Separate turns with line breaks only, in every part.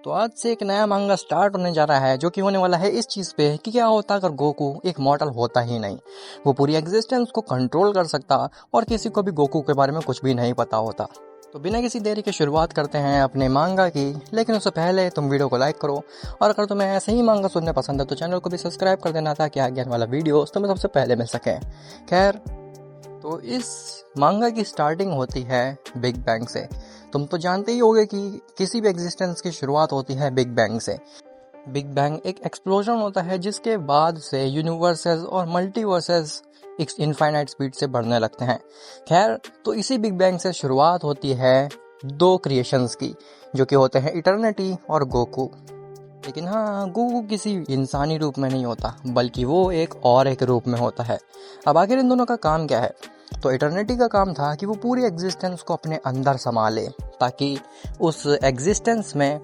तो आज से एक नया मांगा स्टार्ट होने जा रहा है जो कि होने वाला है इस चीज़ पे कि क्या होता अगर गोकू एक मॉडल होता ही नहीं। वो पूरी एग्जिस्टेंस को कंट्रोल कर सकता और किसी को भी गोकू के बारे में कुछ भी नहीं पता होता। तो बिना किसी देरी के शुरुआत करते हैं अपने मांगा की, लेकिन उससे पहले तुम वीडियो को लाइक करो और अगर तुम्हें ऐसे ही मांगा सुनने पसंद है तो चैनल को भी सब्सक्राइब कर देना ताकि आगे आने वाला वीडियो तुम्हें सबसे पहले मिल सके। खैर, तो इस मांगा की स्टार्टिंग होती है बिग बैंग से। तुम तो जानते ही होगे कि किसी भी एग्जिस्टेंस की शुरुआत होती है बिग बैंग से। बिग बैंग एक एक्सप्लोजन होता है जिसके बाद से यूनिवर्सेस और मल्टीवर्सेस इनफाइनाइट स्पीड से बढ़ने लगते हैं। खैर, तो इसी बिग बैंग से शुरुआत होती है दो क्रिएशंस की जो कि होते हैं इटर्निटी और गोकू। लेकिन हाँ, गोकू किसी इंसानी रूप में नहीं होता बल्कि वो एक रूप में होता है। अब आखिर इन दोनों का काम क्या है? तो इटर्निटी का काम था कि वो पूरी एग्जिस्टेंस को अपने अंदर संभाले ताकि उस एग्जिस्टेंस में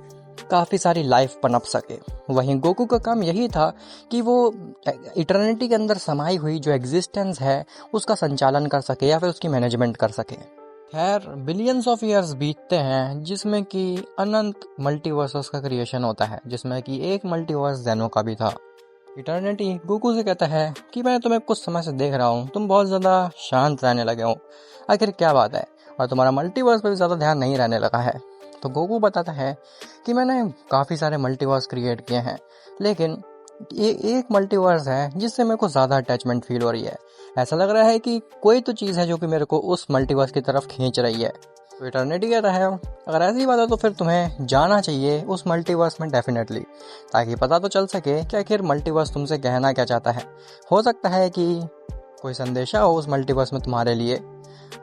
काफ़ी सारी लाइफ पनप सके। वहीं गोकू का काम यही था कि वो इटर्निटी के अंदर समाई हुई जो एग्जिस्टेंस है उसका संचालन कर सके या फिर उसकी मैनेजमेंट कर सके। खैर, बिलियंस ऑफ ईयर्स बीतते हैं जिसमें कि अनंत मल्टीवर्सेस का क्रिएशन होता है, जिसमें कि एक मल्टीवर्स ज़ेनो का भी था। इटर्निटी गोकू से कहता है कि मैं तुम्हें कुछ समय से देख रहा हूँ, तुम बहुत ज़्यादा शांत रहने लगे हो, आखिर क्या बात है, और तुम्हारा मल्टीवर्स पर भी ज़्यादा ध्यान नहीं रहने लगा है। तो गोकू बताता है कि मैंने काफ़ी सारे मल्टीवर्स क्रिएट किए हैं, लेकिन ये एक मल्टीवर्स है जिससे मेरे को ज़्यादा अटैचमेंट फील हो रही है। ऐसा लग रहा है कि कोई तो चीज़ है जो कि मेरे को उस मल्टीवर्स की तरफ खींच रही है। तो इटर्निटी कहता है अगर ऐसी बात है तो फिर तुम्हें जाना चाहिए उस मल्टीवर्स में डेफिनेटली, ताकि पता तो चल सके कि आखिर मल्टीवर्स तुमसे कहना क्या चाहता है। हो सकता है कि कोई संदेशा हो उस मल्टीवर्स में तुम्हारे लिए।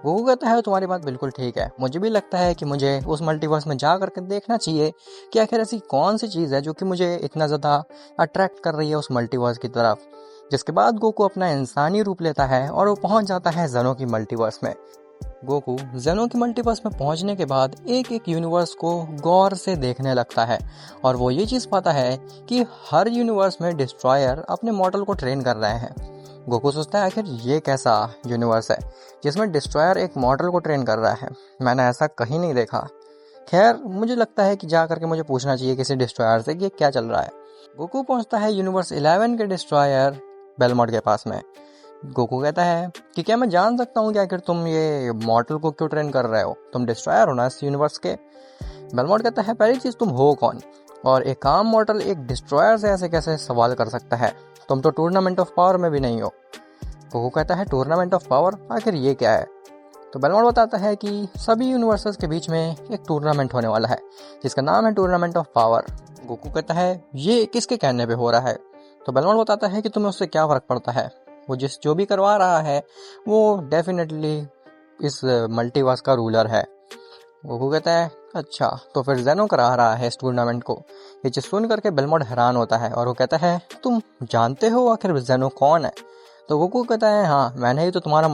वो कहता है तुम्हारी बात बिल्कुल ठीक है, मुझे भी लगता है कि मुझे उस मल्टीवर्स में जा करके देखना चाहिए कि आखिर ऐसी कौन सी चीज़ है जो कि मुझे इतना ज़्यादा अट्रैक्ट कर रही है उस मल्टीवर्स की तरफ। जिसके बाद गोकू अपना इंसानी रूप लेता है और वो पहुंच जाता है ज़ेनो की मल्टीवर्स में। गोकू ज़ेनो की मल्टीवर्स में पहुंचने के बाद एक एक यूनिवर्स को गौर से देखने लगता है और वो ये चीज़ पाता है कि हर यूनिवर्स में डिस्ट्रॉयर अपने मॉडल को ट्रेन कर रहे हैं। गोकू सोचता है आखिर ये कैसा यूनिवर्स है जिसमें डिस्ट्रॉयर एक मॉडल को ट्रेन कर रहा है, मैंने ऐसा कहीं नहीं देखा। खैर, मुझे लगता है कि जा करके मुझे पूछना चाहिए किसी डिस्ट्रॉयर से कि ये क्या चल रहा है। गोकू पहुंचता है यूनिवर्स 11 के डिस्ट्रॉयर बेलमोट के पास में। गोकू कहता है कि क्या मैं जान सकता हूँ कि आखिर तुम ये मॉडल को क्यों ट्रेन कर रहे हो, तुम डिस्ट्रॉयर हो ना इस यूनिवर्स के। बेलमोट कहता है पहली चीज़ तुम हो कौन, और एक काम मॉडल एक डिस्ट्रॉयर से ऐसे कैसे सवाल कर सकता है, तुम तो टूर्नामेंट ऑफ पावर में भी नहीं हो। गोकू कहता है टूर्नामेंट ऑफ पावर, आखिर ये क्या है? तो बेलमोट बताता है कि सभी यूनिवर्सेस के बीच में एक टूर्नामेंट होने वाला है जिसका नाम है टूर्नामेंट ऑफ पावर। गोकू कहता है ये किसके कहने पे हो रहा है? तो बेलमोट बताता है कि तुम्हें उससे क्या फ़र्क पड़ता है, वो जो भी करवा रहा है वो डेफिनेटली इस मल्टीवर्स का रूलर है। गोकू कहता है अच्छा, तो फिर ज़ेनो करा रहा है इस टूर्नामेंट को। ये चीज़ सुन करके बेलमोट हैरान होता है और वो कहता है तुम जानते हो आखिर ज़ेनो कौन है? तो गोकू कहता है हाँ, मैंने ही तो तुम्हारा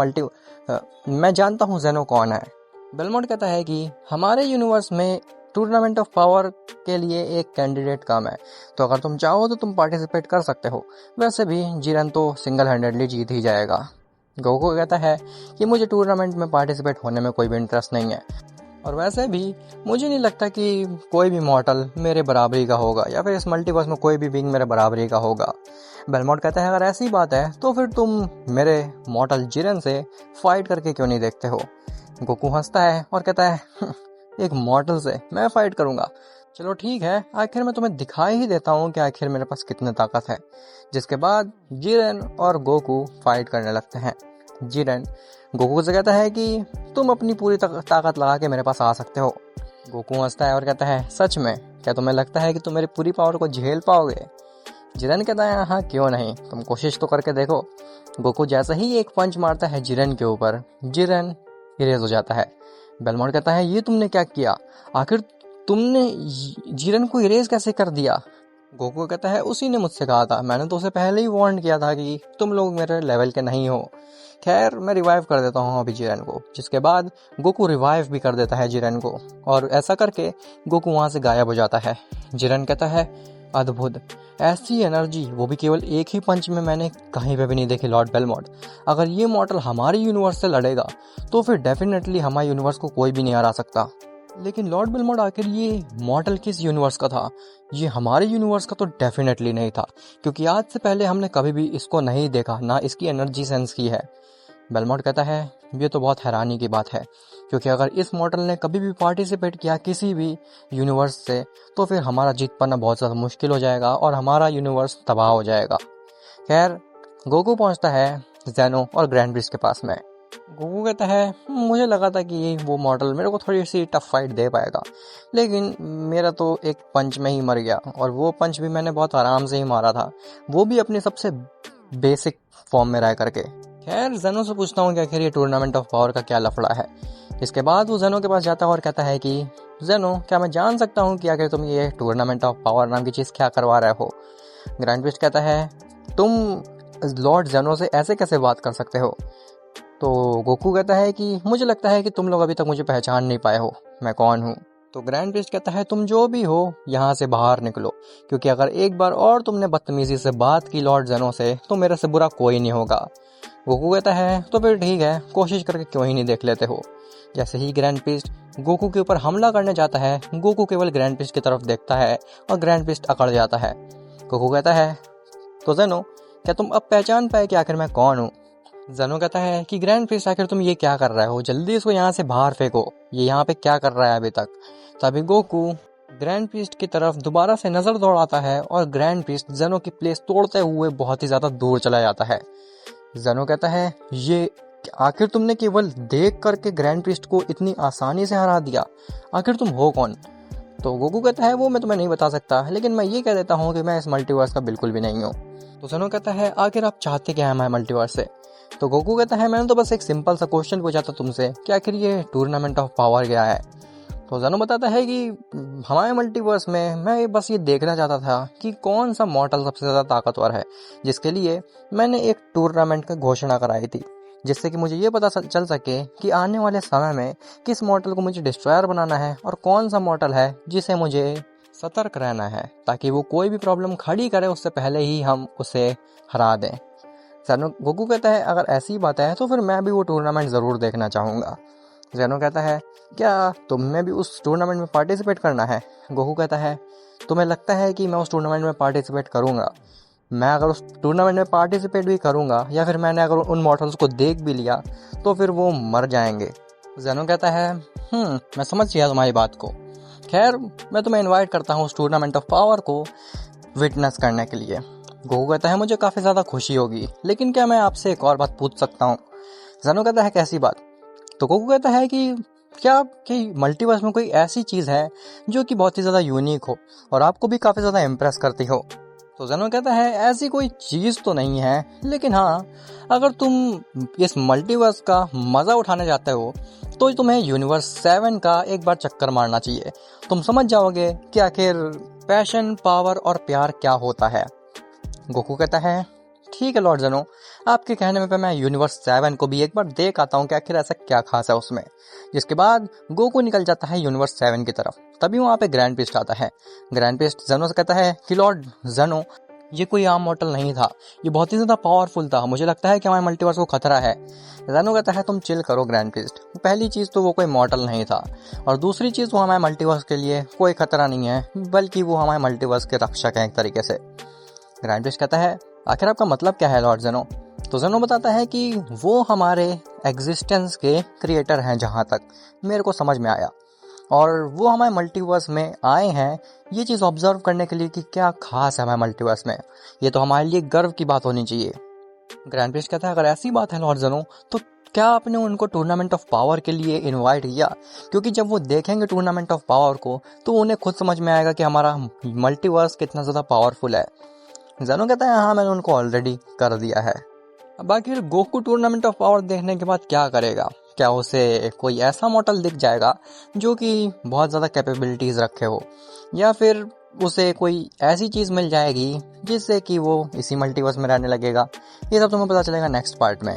मैं जानता हूँ ज़ेनो कौन है। बेलमोट कहता है कि हमारे यूनिवर्स में टूर्नामेंट ऑफ पावर के लिए एक कैंडिडेट कम है, तो अगर तुम चाहो तो तुम पार्टिसिपेट कर सकते हो, वैसे भी जिरन तो सिंगल हैंडेडली जीत ही जाएगा। गोकू कहता है कि मुझे टूर्नामेंट में पार्टिसिपेट होने में कोई भी इंटरेस्ट नहीं है, और वैसे भी मुझे नहीं लगता कि कोई भी मॉडल मेरे बराबरी का होगा या फिर इस मल्टीवर्स में कोई भी बीइंग मेरे बराबरी का होगा। बेलमोट कहता है अगर ऐसी बात है तो फिर तुम मेरे मॉडल जिरन से फाइट करके क्यों नहीं देखते हो? गोकू हंसता है और कहता है एक मॉडल से मैं फाइट करूंगा, चलो ठीक है, आखिर मैं तुम्हें दिखाई ही देता हूँ कि आखिर मेरे पास कितनी ताकत है। जिसके बाद जिरन और गोकू फाइट करने लगते हैं। जिरन गोकू से कहता है कि तुम अपनी पूरी ताकत लगा के मेरे पास आ सकते हो। गोकू हंसता है और कहता है सच में, क्या तुम्हें लगता है कि तुम मेरी पूरी पावर को झेल पाओगे? जिरन कहता है हाँ, क्यों नहीं, तुम कोशिश तो करके देखो। गोकू जैसे ही एक पंच मारता है जिरन के ऊपर, जिरन इरेज हो जाता है। बेलमोट कहता है ये तुमने क्या किया, आखिर तुमने जिरन को इरेज कैसे कर दिया? गोकू कहता है उसी ने मुझसे कहा था, मैंने तो उसे पहले ही वार्न किया था कि तुम लोग मेरे लेवल के नहीं हो। खैर, मैं रिवाइव कर देता हूँ अभी जिरन को। जिसके बाद गोकू रिवाइव भी कर देता है जिरन को, और ऐसा करके गोकू वहाँ से गायब हो जाता है। जिरन कहता है अद्भुत, ऐसी एनर्जी वो भी केवल एक ही पंच में मैंने कहीं पे भी नहीं देखी लॉर्ड बेलमोट। अगर ये मॉडल हमारे यूनिवर्स से लड़ेगा तो फिर डेफिनेटली हमारे यूनिवर्स को कोई भी नहीं हरा सकता। लेकिन लॉर्ड बेलमोंट आखिर ये मॉडल किस यूनिवर्स का था? ये हमारे यूनिवर्स का तो डेफिनेटली नहीं था, क्योंकि आज से पहले हमने कभी भी इसको नहीं देखा, ना इसकी एनर्जी सेंस की है। बेलमोंट कहता है ये तो बहुत हैरानी की बात है, क्योंकि अगर इस मॉडल ने कभी भी पार्टिसिपेट किया किसी भी यूनिवर्स से, तो फिर हमारा जीत पाना बहुत ज़्यादा मुश्किल हो जाएगा और हमारा यूनिवर्स तबाह हो जाएगा। खैर, गोकू पहुंचता है ज़ेनो और ग्रैंड ब्रिज के पास में। गोकू कहता है मुझे लगा था कि वो मॉडल मेरे को थोड़ी सी टफ फाइट दे पाएगा, लेकिन मेरा तो एक पंच में ही मर गया, और वो पंच भी मैंने बहुत आराम से ही मारा था, वो भी अपनी सबसे बेसिक फॉर्म में रह करके। खैर, ज़ेनो से पूछता हूँ कि आखिर ये टूर्नामेंट ऑफ पावर का क्या लफड़ा है। इसके बाद वो ज़ेनो के पास जाता है और कहता है कि ज़ेनो, क्या मैं जान सकता हूँ कि आखिर तुम ये टूर्नामेंट ऑफ पावर नाम की चीज़ क्या करवा रहे हो? ग्रैंड ब्रिज कहता है तुम लॉर्ड ज़ेनो से ऐसे कैसे बात कर सकते हो? तो गोकू कहता है कि मुझे लगता है कि तुम लोग अभी तक मुझे पहचान नहीं पाए हो, मैं कौन हूँ। तो ग्रैंड प्रिस्ट कहता है तुम जो भी हो यहाँ से बाहर निकलो, क्योंकि अगर एक बार और तुमने बदतमीजी से बात की लॉर्ड ज़ेनो से, तो मेरे से बुरा कोई नहीं होगा। गोकू कहता है तो फिर ठीक है, कोशिश करके क्यों ही नहीं देख लेते हो। जैसे ही ग्रैंड प्रिस्ट गोकू के ऊपर हमला करने जाता है, गोकू केवल ग्रैंड प्रिस्ट की तरफ देखता है और ग्रैंड प्रिस्ट अकड़ जाता है। गोकू कहता है तो ज़ेनो, क्या तुम अब पहचान पाए कि आखिर मैं कौन हूँ? ज़ेनो कहता है कि ग्रैंड प्रिस्ट, आखिर तुम ये क्या कर रहे हो? जल्दी इसको यहाँ से बाहर फेंको, ये यहाँ पे क्या कर रहा है अभी तक। तभी गोकू ग्रैंड प्रिस्ट की तरफ दोबारा से नज़र दौड़ाता है और ग्रैंड प्रिस्ट ज़ेनो की प्लेस तोड़ते हुए बहुत ही ज़्यादा दूर चला जाता है। ज़ेनो कहता है ये आखिर तुमने केवल देख करके ग्रैंड प्रिस्ट को इतनी आसानी से हरा दिया, आखिर तुम हो कौन? तो गोकू कहता है वो मैं तुम्हें नहीं बता सकता, लेकिन मैं ये कह देता हूँ कि मैं इस मल्टीवर्स का बिल्कुल भी नहीं हूँ। तो ज़ेनो कहता है आखिर आप चाहते क्या है हमारे मल्टीवर्स से? तो गोकू कहता है मैंने तो बस एक सिंपल सा क्वेश्चन पूछा था तुमसे कि आखिर ये टूर्नामेंट ऑफ पावर क्या है। तो ज़ेनो बताता है कि हमारे मल्टीवर्स में मैं बस ये देखना चाहता था कि कौन सा मॉडल सबसे ज़्यादा ताकतवर है, जिसके लिए मैंने एक टूर्नामेंट की घोषणा कराई थी, जिससे कि मुझे ये पता चल सके कि आने वाले समय में किस मॉडल को मुझे डिस्ट्रॉयर बनाना है और कौन सा मॉडल है जिसे मुझे सतर्क रहना है, ताकि वो कोई भी प्रॉब्लम खड़ी करे उससे पहले ही हम उसे हरा दें। गोकू कहता है अगर ऐसी बात है तो फिर मैं भी वो टूर्नामेंट ज़रूर देखना चाहूँगा। ज़ेनो कहता है क्या तुम्हें भी उस टूर्नामेंट में पार्टिसिपेट करना है? गोकू कहता है तुम्हें लगता है कि मैं उस टूर्नामेंट में पार्टिसिपेट करूँगा? मैं अगर उस टूर्नामेंट में पार्टिसिपेट भी करूँगा या फिर मैंने अगर उन मॉडल्स को देख भी लिया तो फिर वो मर जाएंगे। ज़ेनो कहता है मैं समझ गया तुम्हारी बात को। खैर, मैं तुम्हें इनवाइट करता हूँ उस टूर्नामेंट ऑफ पावर को विटनेस करने के लिए। गोकू कहता है मुझे काफ़ी ज़्यादा खुशी होगी, लेकिन क्या मैं आपसे एक और बात पूछ सकता हूँ? ज़ेनो कहता है कैसी बात? तो गोकू कहता है कि क्या कि मल्टीवर्स में कोई ऐसी चीज़ है जो कि बहुत ही ज़्यादा यूनिक हो और आपको भी काफ़ी ज़्यादा इम्प्रेस करती हो? तो ज़ेनो कहता है ऐसी कोई चीज़ तो नहीं है, लेकिन हाँ, अगर तुम इस मल्टीवर्स का मज़ा उठाने जाते हो तो तुम्हें यूनिवर्स 7 का एक बार चक्कर मारना चाहिए। तुम समझ जाओगे कि आखिर पैशन, पावर और प्यार क्या होता है। गोकू कहता है ठीक है लॉर्ड ज़ेनो, आपके कहने पे मैं यूनिवर्स 7 को भी एक बार देख आता हूँ कि आखिर ऐसा क्या खास है उसमें। जिसके बाद गोकू निकल जाता है यूनिवर्स 7 की तरफ। तभी वहाँ पे ग्रैंड प्रिस्ट आता है। ग्रैंड प्रिस्ट ज़ेनो से कहता है कि लॉर्ड ज़ेनो, ये कोई आम मॉडल नहीं था, ये बहुत ही ज़्यादा पावरफुल था, मुझे लगता है कि हमारे मल्टीवर्स को खतरा है। ज़ेनो कहता है तुम चिल करो ग्रैंड प्रिस्ट, पहली चीज़ तो वो कोई मॉडल नहीं था, और दूसरी चीज़ वो हमारे मल्टीवर्स के लिए कोई खतरा नहीं है, बल्कि वो हमारे मल्टीवर्स के रक्षक हैं एक तरीके से। ग्रैंड प्रिस्ट कहता है आखिर आपका मतलब क्या है लॉर्ड ज़ेनो? तो ज़ेनो बताता है कि वो हमारे एग्जिस्टेंस के क्रिएटर हैं जहाँ तक मेरे को समझ में आया, और वो हमारे मल्टीवर्स में आए हैं ये चीज़ ऑब्जर्व करने के लिए कि क्या खास है हमारे मल्टीवर्स में। ये तो हमारे लिए गर्व की बात होनी चाहिए। ग्रैंड प्रिस्ट कहता है अगर ऐसी बात है लॉर्ड ज़ेनो, तो क्या आपने उनको टूर्नामेंट ऑफ पावर के लिए इनवाइट किया? क्योंकि जब वो देखेंगे टूर्नामेंट ऑफ पावर को तो उन्हें खुद समझ में आएगा कि हमारा मल्टीवर्स कितना ज़्यादा पावरफुल है। ज़ेनो कहता है हाँ, मैंने उनको ऑलरेडी कर दिया है। अब आखिर गोकू टूर्नामेंट ऑफ पावर देखने के बाद क्या करेगा? क्या उसे कोई ऐसा मॉडल दिख जाएगा जो कि बहुत ज़्यादा कैपेबिलिटीज़ रखे हो, या फिर उसे कोई ऐसी चीज़ मिल जाएगी जिससे कि वो इसी मल्टीवर्स में रहने लगेगा? ये सब तुम्हें पता चलेगा नेक्स्ट पार्ट में।